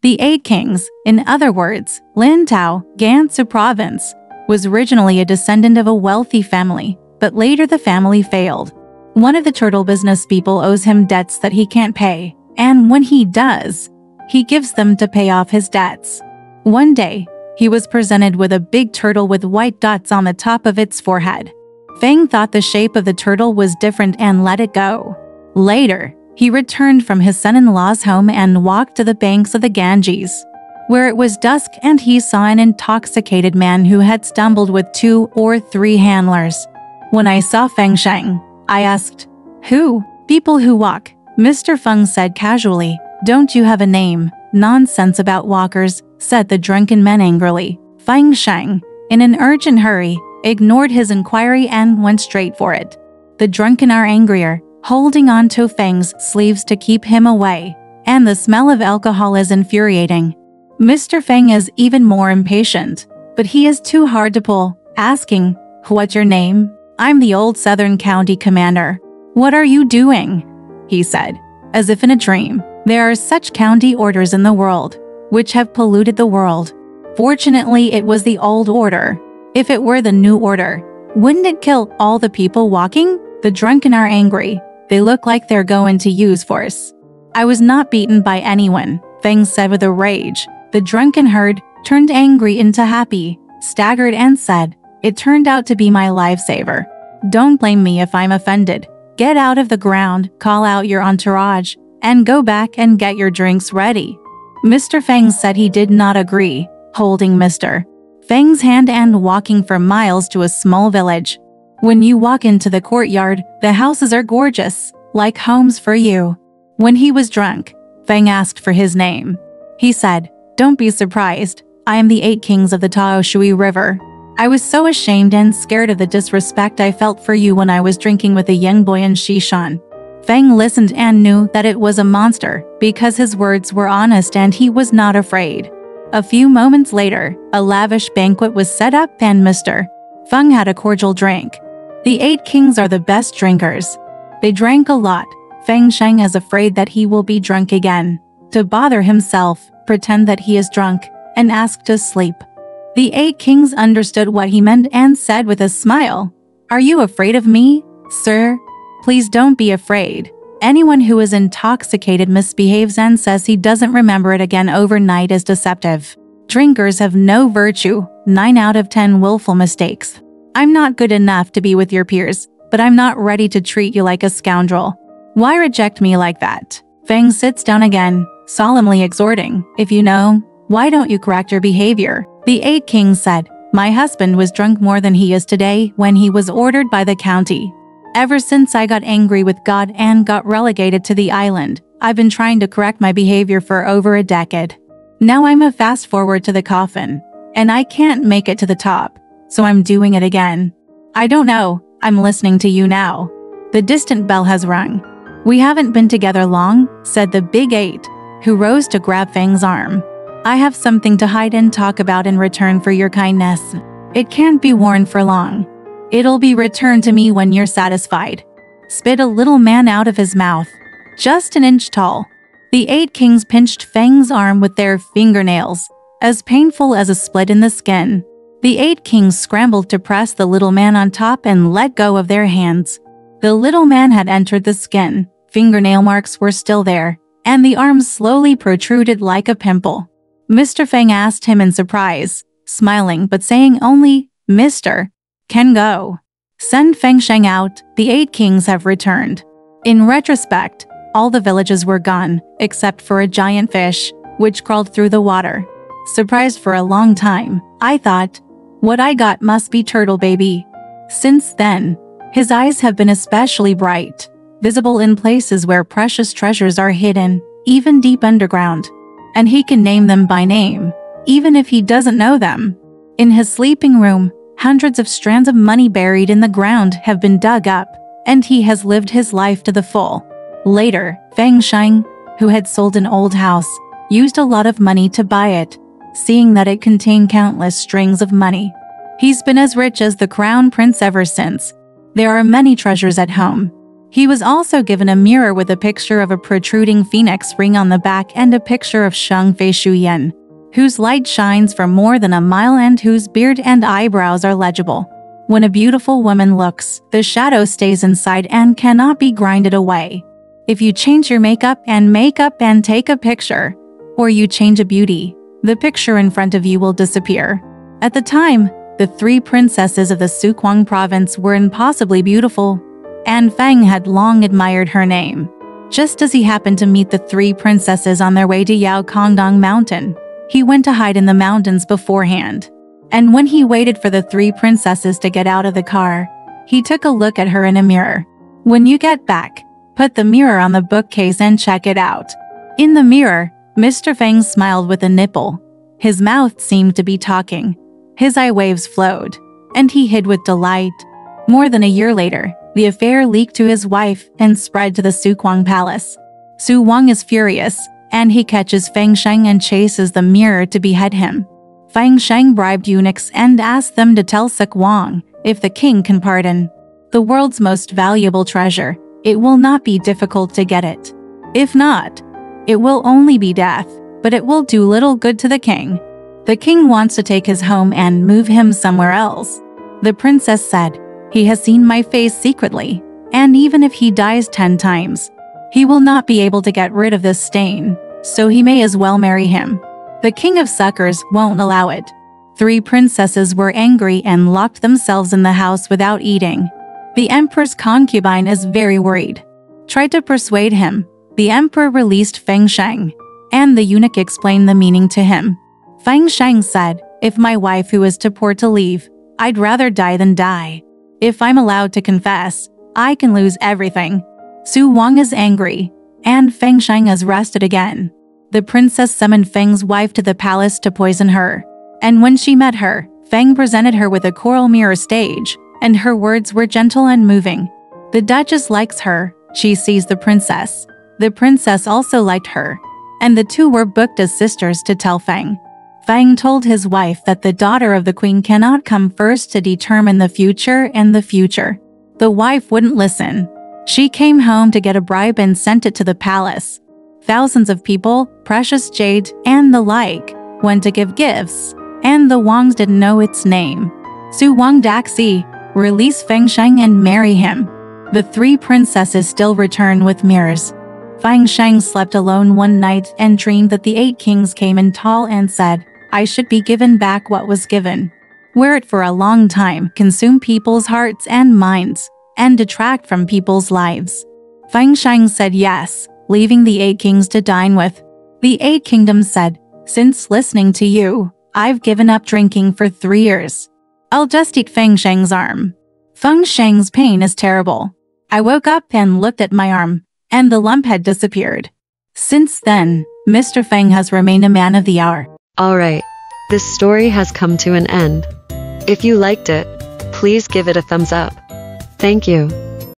The Eight Kings, in other words, Lin Tao, Gansu Province, was originally a descendant of a wealthy family, but later the family failed. One of the turtle business people owes him debts that he can't pay, and when he does, he gives them to pay off his debts. One day, he was presented with a big turtle with white dots on the top of its forehead. Feng thought the shape of the turtle was different and let it go. Later, he returned from his son-in-law's home and walked to the banks of the Ganges, where it was dusk and he saw an intoxicated man who had stumbled with 2 or 3 handlers. When I saw Feng Sheng, I asked, "Who?" "People who walk," Mr. Feng said casually. "Don't you have a name?" "Nonsense about walkers," said the drunken man angrily. Feng Sheng, in an urgent hurry, ignored his inquiry and went straight for it. The drunken are angrier, holding on to Feng's sleeves to keep him away, and the smell of alcohol is infuriating. Mr. Feng is even more impatient, but he is too hard to pull, asking, "What's your name?" "I'm the old Southern County Commander." "What are you doing?" he said, as if in a dream. "There are such county orders in the world, which have polluted the world. Fortunately, it was the old order. If it were the new order, wouldn't it kill all the people walking?" The drunken are angry. They look like they're going to use force. "I was not beaten by anyone," Feng said with a rage. The drunken herd turned angry into happy, staggered and said, "It turned out to be my lifesaver. Don't blame me if I'm offended. Get out of the ground, call out your entourage, and go back and get your drinks ready." Mr. Feng said he did not agree, holding Mr. Feng's hand and walking for miles to a small village. When you walk into the courtyard, the houses are gorgeous, like homes for you. When he was drunk, Feng asked for his name. He said, "Don't be surprised, I am the 8 Kings of the Tao Shui River. I was so ashamed and scared of the disrespect I felt for you when I was drinking with a young boy in Shishan." Feng listened and knew that it was a monster, because his words were honest and he was not afraid. A few moments later, a lavish banquet was set up and Mr. Feng had a cordial drink. The 8 Kings are the best drinkers. They drank a lot. Feng Sheng is afraid that he will be drunk again. To bother himself, pretend that he is drunk, and ask to sleep. The 8 Kings understood what he meant and said with a smile, "Are you afraid of me, sir? Please don't be afraid. Anyone who is intoxicated misbehaves and says he doesn't remember it again overnight is deceptive. Drinkers have no virtue, 9 out of 10 willful mistakes. I'm not good enough to be with your peers, but I'm not ready to treat you like a scoundrel. Why reject me like that?" Feng sits down again, solemnly exhorting, "If you know, why don't you correct your behavior?" The 8 Kings said, "My husband was drunk more than he is today when he was ordered by the county. Ever since I got angry with God and got relegated to the island, I've been trying to correct my behavior for over a decade. Now I'm a fast forward to the coffin, and I can't make it to the top, so I'm doing it again. I don't know, I'm listening to you now." The distant bell has rung. "We haven't been together long," said the Big 8, who rose to grab Feng's arm. "I have something to hide and talk about in return for your kindness. It can't be worn for long. It'll be returned to me when you're satisfied." Spit a little man out of his mouth, just an inch tall. The 8 Kings pinched Feng's arm with their fingernails, as painful as a split in the skin. The 8 Kings scrambled to press the little man on top and let go of their hands. The little man had entered the skin, fingernail marks were still there, and the arm slowly protruded like a pimple. Mr. Feng asked him in surprise, smiling but saying only, "Mr. Can go. Send Feng Sheng out, the 8 Kings have returned." In retrospect, all the villages were gone, except for a giant fish, which crawled through the water. Surprised for a long time, I thought, what I got must be Turtle Baby. Since then, his eyes have been especially bright, visible in places where precious treasures are hidden, even deep underground. And he can name them by name, even if he doesn't know them. In his sleeping room, hundreds of strands of money buried in the ground have been dug up, and he has lived his life to the full. Later, Feng Sheng, who had sold an old house, used a lot of money to buy it, seeing that it contained countless strings of money. He's been as rich as the crown prince ever since. There are many treasures at home. He was also given a mirror with a picture of a protruding phoenix ring on the back and a picture of Sheng Fei Shuyan, whose light shines for more than a mile and whose beard and eyebrows are legible. When a beautiful woman looks, the shadow stays inside and cannot be grinded away. If you change your makeup and take a picture, or you change a beauty, the picture in front of you will disappear. At the time, the 3 princesses of the Sukwang province were impossibly beautiful, and Feng had long admired her name. Just as he happened to meet the 3 princesses on their way to Yao Kongdong Mountain, he went to hide in the mountains beforehand. And when he waited for the 3 princesses to get out of the car, he took a look at her in a mirror. When you get back, put the mirror on the bookcase and check it out. In the mirror, Mr. Feng smiled with a nipple. His mouth seemed to be talking. His eye waves flowed, and he hid with delight. More than a year later, the affair leaked to his wife and spread to the Sukwang palace. Su Wang is furious, and he catches Feng Sheng and chases the mirror to behead him. Feng Sheng bribed eunuchs and asked them to tell Sukwang if the king can pardon the world's most valuable treasure, it will not be difficult to get it. If not, it will only be death, but it will do little good to the king. The king wants to take his home and move him somewhere else. The princess said, "He has seen my face secretly, and even if he dies 10 times, he will not be able to get rid of this stain, so he may as well marry him." The king of suckers won't allow it. 3 princesses were angry and locked themselves in the house without eating. The emperor's concubine is very worried. Tried to persuade him. The emperor released Feng Sheng, and the eunuch explained the meaning to him. Feng Sheng said, "If my wife who is too poor to leave, I'd rather die than die. If I'm allowed to confess, I can lose everything." Su Wang is angry, and Feng Sheng is arrested again. The princess summoned Feng's wife to the palace to poison her. And when she met her, Feng presented her with a coral mirror stage, and her words were gentle and moving. The duchess likes her, she sees the princess. The princess also liked her, and the two were booked as sisters to tell Feng. Feng told his wife that the daughter of the queen cannot come first to determine the future and the future. The wife wouldn't listen. She came home to get a bribe and sent it to the palace. Thousands of people, precious jade, and the like, went to give gifts, and the Wangs didn't know its name. Su Wang Daxi, release Feng Sheng and marry him. The 3 princesses still return with mirrors. Feng Sheng slept alone one night and dreamed that the 8 kings came in tall and said, "I should be given back what was given. Wear it for a long time, consume people's hearts and minds, and detract from people's lives." Feng Sheng said yes, leaving the 8 kings to dine with. The 8 kingdoms said, "Since listening to you, I've given up drinking for 3 years. I'll just eat Feng Sheng's arm." Feng Sheng's pain is terrible. "I woke up and looked at my arm, and the lump had disappeared." Since then, Mr. Feng has remained a man of the hour. Alright, this story has come to an end. If you liked it, please give it a thumbs up. Thank you.